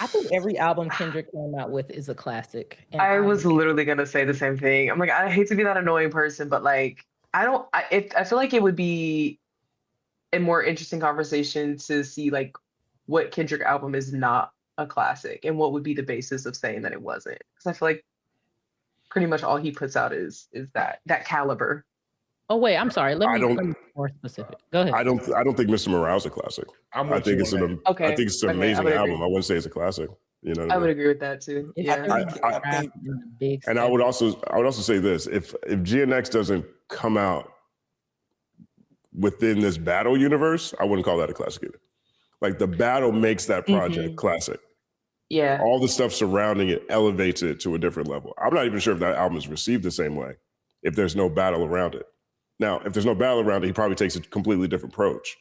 I think every album Kendrick came out with is a classic, and I was literally gonna say the same thing. I'm like, I hate to be that annoying person, but like, I don't. I feel like it would be a more interesting conversation to see like what Kendrick album is not a classic and what would be the basis of saying that it wasn't. Because I feel like pretty much all he puts out is that caliber. Oh wait, I'm sorry. I don't. Let me be more specific. Go ahead. I don't think Mr. Morale's a classic. I'm I with think you it's on an. that. I Okay, think it's an okay, I amazing would album. agree. I wouldn't say it's a classic. You know what I I would mean? agree with that too. Yeah. I I think big And I would also say this: if GNX doesn't come out within this battle universe, I wouldn't call that a classic either. Like the battle makes that project classic. Yeah. All the stuff surrounding it elevates it to a different level. I'm not even sure if that album is received the same way if there's no battle around it. Now, if there's no battle around it, he probably takes a completely different approach.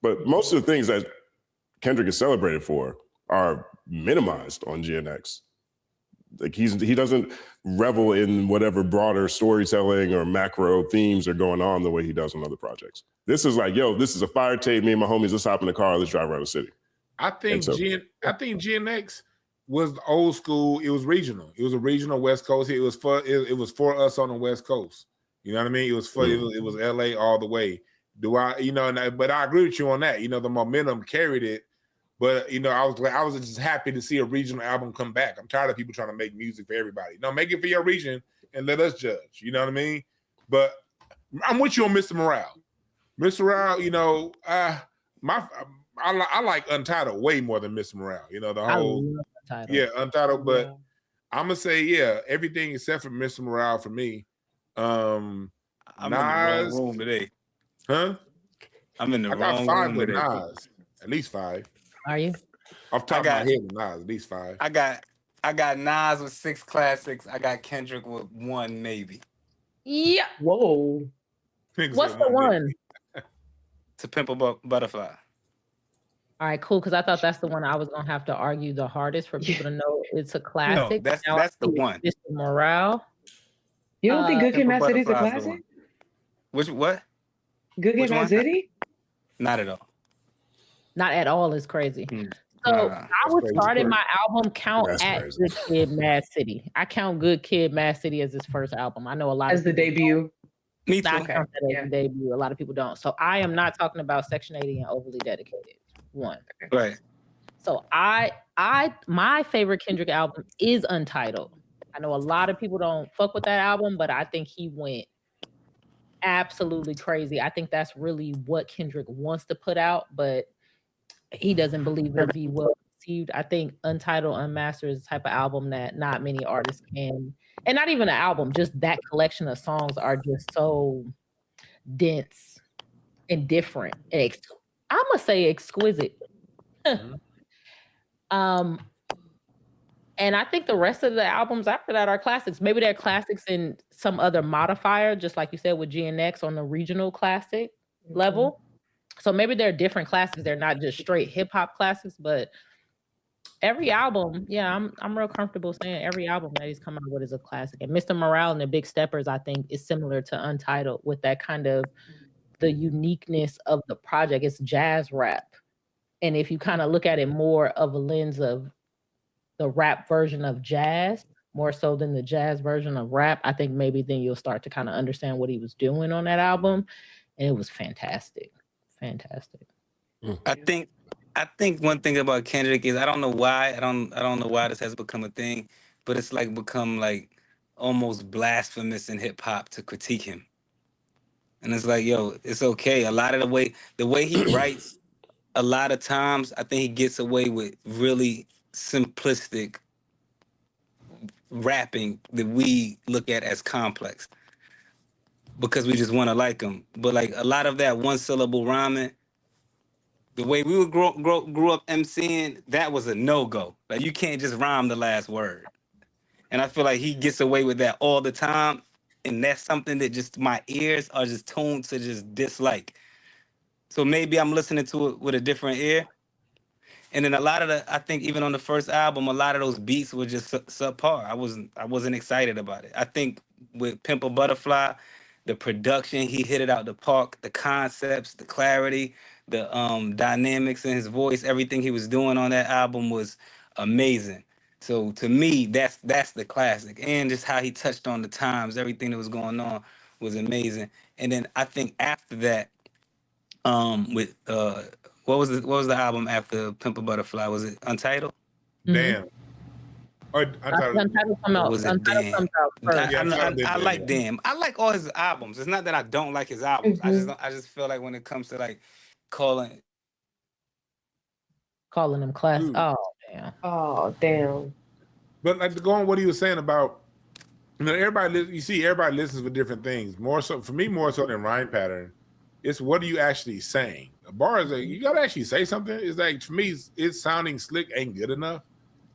But most of the things that Kendrick is celebrated for are minimized on GNX. Like he doesn't revel in whatever broader storytelling or macro themes are going on the way he does on other projects. This is like, yo, this is a fire tape. Me and my homies, let's hop in the car, let's drive around the city. I think GNX was old school. It was regional. It was a regional West Coast. It was for us on the West Coast. You know what I mean? It was for it was LA all the way. But I agree with you on that. You know, the momentum carried it. But you know, I was just happy to see a regional album come back. I'm tired of people trying to make music for everybody. No, make it for your region and let us judge. You know what I mean? But I'm with you on Mr. Morale. Mr. Morale, you know, I like Untitled way more than Mr. Morale. You know, the whole Untitled. But I'm gonna say everything except for Mr. Morale for me. I'm Nas, in the wrong room today. Huh? I'm in the wrong room. I got 5 with today. Nas. At least 5. Are you? Off the top of my head with Nas, at least 5. I got Nas with 6 classics. I got Kendrick with 1 maybe. Yeah. Whoa. What's the one? To Pimp a Butterfly. All right, cool. Because I thought that's the one I was gonna have to argue the hardest for people to know it's a classic. No, that's the one. Mr. Morale. You don't think Good Kid, Mad City is a classic? What? Good Kid, Mad City? Not at all. Not at all is crazy. So I would start in my album count Good Kid, Mad City. I count Good Kid, Mad City as his first album. I know a lot as the debut. Me too. I count that as the debut. A lot of people don't. So I am not talking about Section 80 and Overly Dedicated. 1. Right. So my favorite Kendrick album is Untitled. I know a lot of people don't fuck with that album, but I think he went absolutely crazy. I think that's really what Kendrick wants to put out, but he doesn't believe it'll be well received. I think Untitled Unmastered is the type of album that not many artists can, and not even an album, just that collection of songs are just so dense and different. And I'm gonna say exquisite. And I think the rest of the albums after that are classics. Maybe they're classics in some other modifier, just like you said with GNX on the regional classic level. So maybe they're different classics. They're not just straight hip hop classics, but every album, I'm real comfortable saying every album that he's come out with is a classic. And Mr. Morale and the Big Steppers, I think, is similar to Untitled with that kind of the uniqueness of the project. It's jazz rap. And if you kind of look at it more of a lens of the rap version of jazz, more so than the jazz version of rap, I think maybe then you'll start to kind of understand what he was doing on that album. And it was fantastic. Fantastic. I think one thing about Kendrick is I don't know why this has become a thing, but it's like become like almost blasphemous in hip hop to critique him. And it's like, yo, it's okay. A lot of the way he writes, a lot of times I think he gets away with really simplistic rapping that we look at as complex because we just want to like him. But like a lot of that one syllable rhyming, the way we grew up MCing, that was a no-go. Like you can't just rhyme the last word. And I feel like he gets away with that all the time. And that's something that just my ears are just tuned to just dislike. So maybe I'm listening to it with a different ear. And then a lot of I think even on the first album, a lot of those beats were just subpar. I wasn't excited about it. I think with Pimp a Butterfly, the production, he hit it out the park, the concepts, the clarity, the dynamics in his voice, everything he was doing on that album was amazing. So to me, that's the classic, and just how he touched on the times, everything that was going on was amazing. And then I think after that, with what was the album after Pimp a Butterfly? Was it Untitled? Damn. Or Untitled. Untitled come Or out. was it Untitled Damn? comes out first. Yeah, Untitled did I that, like yeah. Damn. I like all his albums. It's not that I don't like his albums. I just feel like when it comes to like calling Calling them class. Dude. Oh damn. Oh, damn. But like to go on what he was saying about, you know, everybody listens for different things. More so for me, more so than rhyme pattern. It's what are you actually saying? A bar is like you gotta actually say something. It's like for me, it's sounding slick ain't good enough.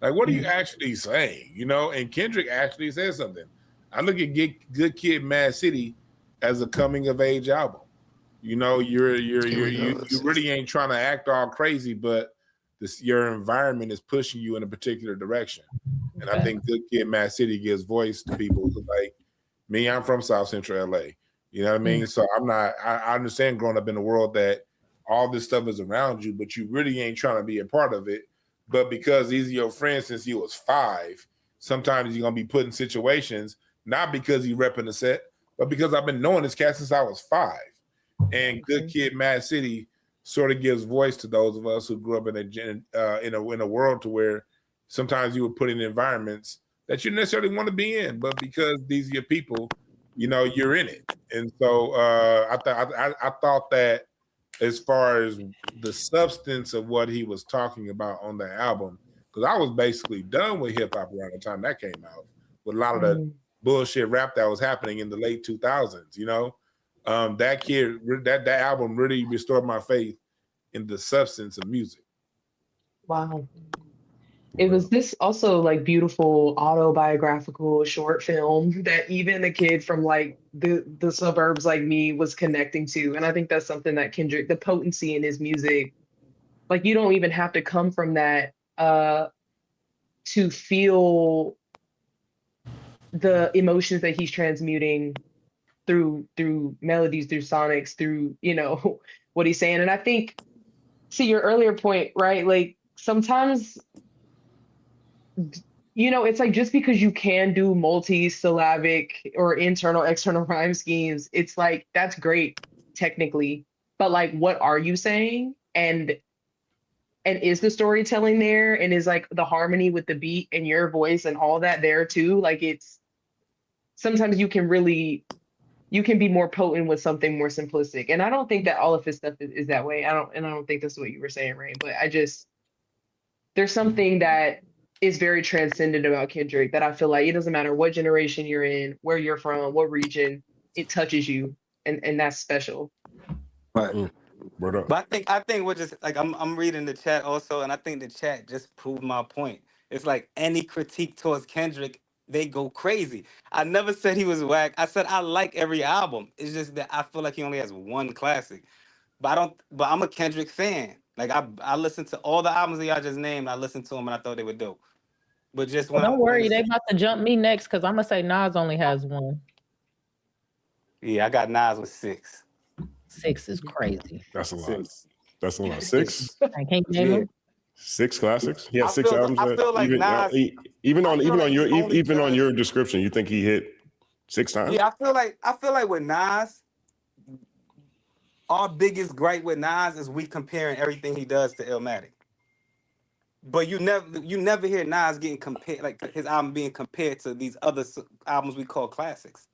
Like what are you actually saying? You know, and Kendrick actually says something. I look at Good Kid, Mad City as a coming of age album. You know, you really ain't trying to act all crazy, but your environment is pushing you in a particular direction. And I think Good Kid, Mad City gives voice to people like me. I'm from South Central LA. You know what I mean? So I understand growing up in a world that all this stuff is around you, but you really ain't trying to be a part of it. But because these are your friends since you was 5, sometimes you're going to be put in situations, not because you repping the set, but because I've been knowing this cat since I was 5. And Good Kid, Mad City sort of gives voice to those of us who grew up in a world to where sometimes you were put in environments that you necessarily want to be in, but because these are your people, you know, you're in it. And so I thought that as far as the substance of what he was talking about on the album, because I was basically done with hip hop around the time that came out, with a lot of the bullshit rap that was happening in the late 2000s. You know, that album really restored my faith in the substance of music. Wow. It was this also like beautiful autobiographical short film that even a kid from like the suburbs like me was connecting to. And I think that's something that Kendrick, the potency in his music, like you don't even have to come from that to feel the emotions that he's transmuting through melodies, through sonics, through, you know, what he's saying. And I think, to your earlier point, right? Like sometimes, you know, it's like just because you can do multi-syllabic or internal, external rhyme schemes, it's like that's great technically, but like, what are you saying? And is the storytelling there? And is like the harmony with the beat and your voice and all that there too? Like it's sometimes you can be more potent with something more simplistic. And I don't think that all of his stuff is that way. I don't think that's what you were saying, Ray. But there's something that is very transcendent about Kendrick that I feel like it doesn't matter what generation you're in, where you're from, what region, it touches you, and that's special. Right. Word up. But I think we're just like I'm reading the chat also, and I think the chat just proved my point. It's like any critique towards Kendrick, they go crazy. I never said he was whack. I said I like every album. It's just that I feel like he only has one classic. But I'm a Kendrick fan. Like I listened to all the albums that y'all just named. I listened to them and I thought they were dope. But just Well, don't worry, they about to jump me next because I'm gonna say Nas only has one. Yeah, I got Nas with 6. 6 is crazy. That's a lot. 6. That's a lot. 6? I can't name Yeah. them. 6 classics? He has I 6 feel- albums. I feel like Nas- even I on feel like he only even on does- your description, you think he hit 6 times? Yeah, I feel like with Nas, our biggest gripe with Nas is we comparing everything he does to Illmatic. But you never hear Nas getting compared, like his album being compared to these other albums we call classics.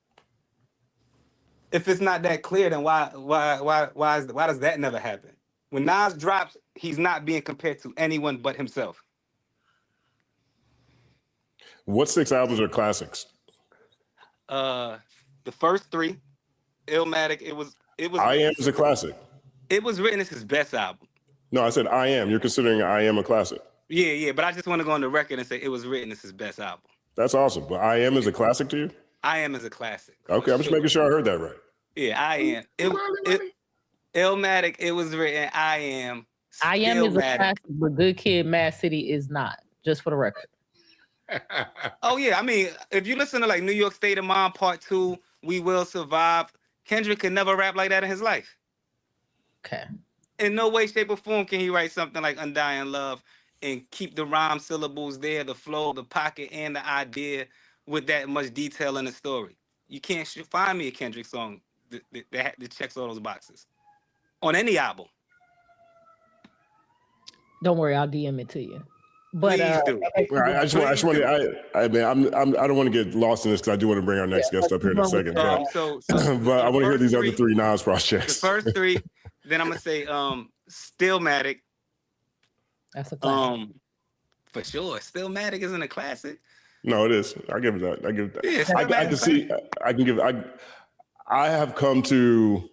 If it's not that clear, then why does that never happen? When Nas drops, he's not being compared to anyone but himself. What 6 albums are classics? The first 3, Illmatic, it was I Am is a classic. It was written as his best album. No, I said I Am. You're considering I Am a classic. Yeah, but I just want to go on the record and say it was written as his best album. That's awesome. But I Am is a classic to you? I Am is a classic. Okay, I'm just making sure I heard that right. Yeah, I Am. Illmatic, it was written I Am. I Am is a classic, but Good Kid, Mad City is not. Just for the record. Oh yeah, I mean, if you listen to like New York State of Mind Part 2, We Will Survive, Kendrick could never rap like that in his life. Okay. In no way, shape, or form can he write something like Undying Love and keep the rhyme syllables there, the flow, the pocket, and the idea with that much detail in the story. You can't find me a Kendrick song that checks all those boxes on any album. Don't worry, I'll DM it to you. But Please do. I just want I mean, I don't want to get lost in this because I do want to bring our next guest up here in a second. But, but I want to hear these other three Nas projects. The first three, then I'm gonna say Stillmatic. That's a classic. For sure. Stillmatic isn't a classic. No, it is. I give it that. I give it that. Yeah, I can see. I can give. I have come to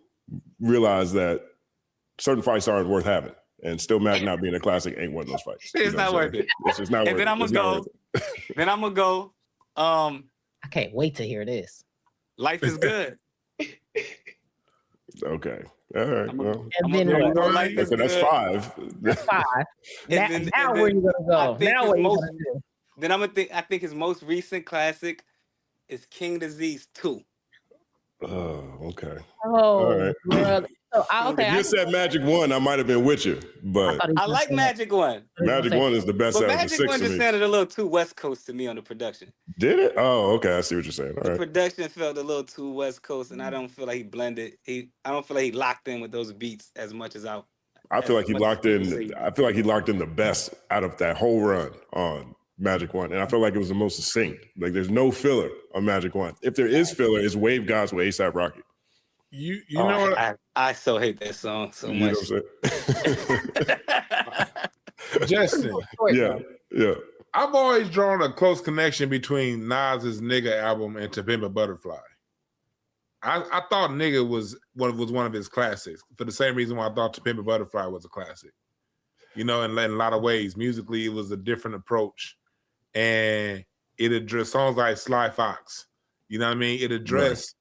realize that certain fights aren't worth having, and Stillmatic not being a classic ain't one of those fights. It's not worth it. It's just not worth it. Then I'm gonna go. Then I'm gonna go. I can't wait to hear this. Life is good. Okay. All right. Well, And then Life is that's good. five. That's 5. And Now where you gonna go? Now what you gonna do? Then I think his most recent classic is King Disease 2. Oh, okay. Oh, All right. brother. So, If you said Magic 1, I might have been with you, but I like Magic 1. Magic 1 is the best But out of the Magic 6 1 to just me. sounded a little too West Coast to me on the production. Did it? Oh, okay. I see what you're saying. All The right. production felt a little too West Coast, and I don't feel like he blended. I don't feel like he locked in with those beats as much as I feel like he locked in. say. I feel like he locked in the best out of that whole run on Magic 1, and I feel like it was the most succinct. Like there's no filler on Magic 1. If there is filler, it's Wave Gods with A$AP Rocky. You know what? I so hate that song so You know much. what I'm saying? Justin, yeah. I've always drawn a close connection between Nas's Nigga album and To Pimp a Butterfly. I thought Nigga was one of his classics for the same reason why I thought To Pimp a Butterfly was a classic. You know, in a lot of ways, musically, it was a different approach. And it addressed songs like Sly Fox. You know what I mean? It addressed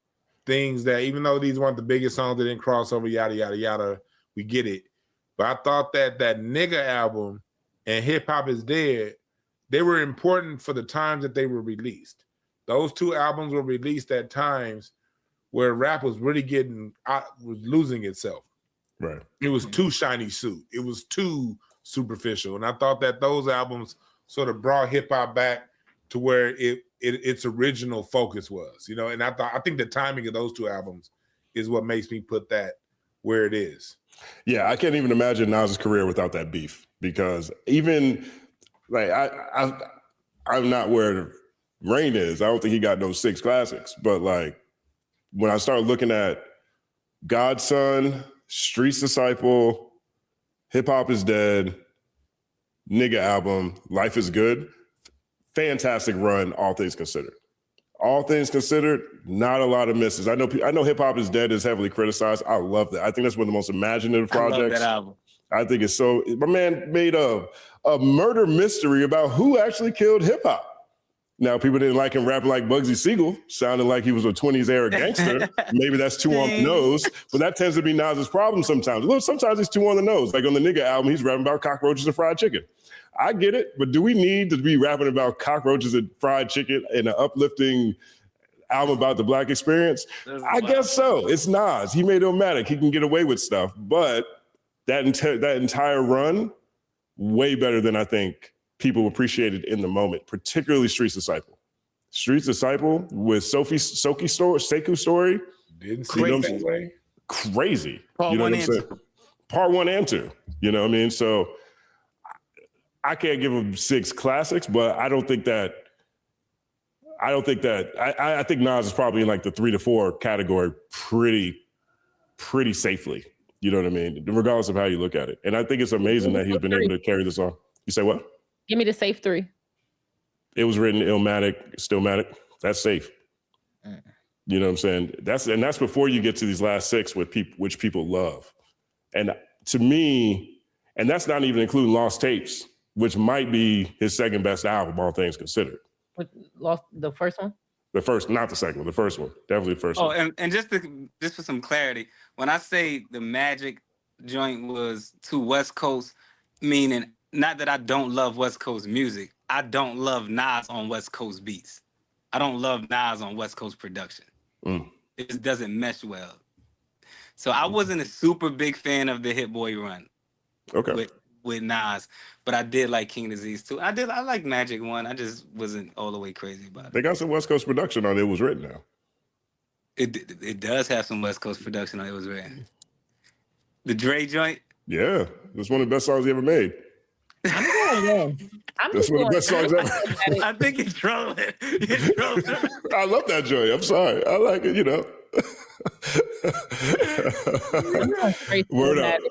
things that, even though these weren't the biggest songs that didn't cross over, yada, yada, yada, we get it. But I thought that Nigga album and Hip Hop Is Dead, they were important for the times that they were released. Those two albums were released at times where rap was really was losing itself. Right. It was too shiny suit. It was too superficial. And I thought that those albums sort of brought hip hop back to where its original focus was, you know. And I think the timing of those two albums is what makes me put that where it is. Yeah, I can't even imagine Nas's career without that beef, because even like I'm not where Rain is. I don't think he got those 6 classics, but like when I started looking at Godson, Street's Disciple, Hip Hop Is Dead, Nigga album, Life Is Good, fantastic run, all things considered. All things considered, not a lot of misses. I know Hip Hop Is Dead is heavily criticized. I love that. I think that's one of the most imaginative projects. I love that album. I think it's so. My man made a murder mystery about who actually killed hip hop. Now, people didn't like him rapping like Bugsy Siegel, sounding like he was a 20s era gangster. Maybe that's too on the nose, but that tends to be Nas's problem sometimes. Look, sometimes it's too on the nose. Like on the Nigga album, he's rapping about cockroaches and fried chicken. I get it, but do we need to be rapping about cockroaches and fried chicken in an uplifting album about the Black experience? I guess so. It's Nas. He made Illmatic. He can get away with stuff, but that entire run, way better than I think people appreciated in the moment, particularly Street's Disciple. Street's Disciple with Sekou story. Didn't see it that way. Crazy. Part you know one what I'm saying? Part 1 and 2. You know what I mean? So I can't give him 6 classics, but I think Nas is probably in like the 3 to 4 category pretty safely. You know what I mean? Regardless of how you look at it. And I think it's amazing that he's been able to carry this on. You say what? Give me the safe 3. It was written Illmatic, Stillmatic. That's safe. You know what I'm saying? That's before you get to these last 6 which people love. And to me, and that's not even including Lost Tapes, which might be his second best album, all things considered. Lost the first one? The first, not the second one, the first one. Definitely the first one. Oh, and just for some clarity, when I say the Magic joint was too West Coast, meaning not that I don't love West Coast music. I don't love Nas on West Coast beats. I don't love Nas on West Coast production. It just doesn't mesh well. So I wasn't a super big fan of the Hit Boy run. Okay. with Nas, but I did like King Disease too. I like Magic 1. I just wasn't all the way crazy about it. They got some West Coast production on It Was Written now. It does have some West Coast production on It Was Written. The Dre joint. Yeah, it's one of the best songs he ever made. I'm going in. That's one of the best songs ever. I think you're trolling. You're trolling. I love that joint. I'm sorry. I like it, you know. I'm going straight to Word up. Dramatic.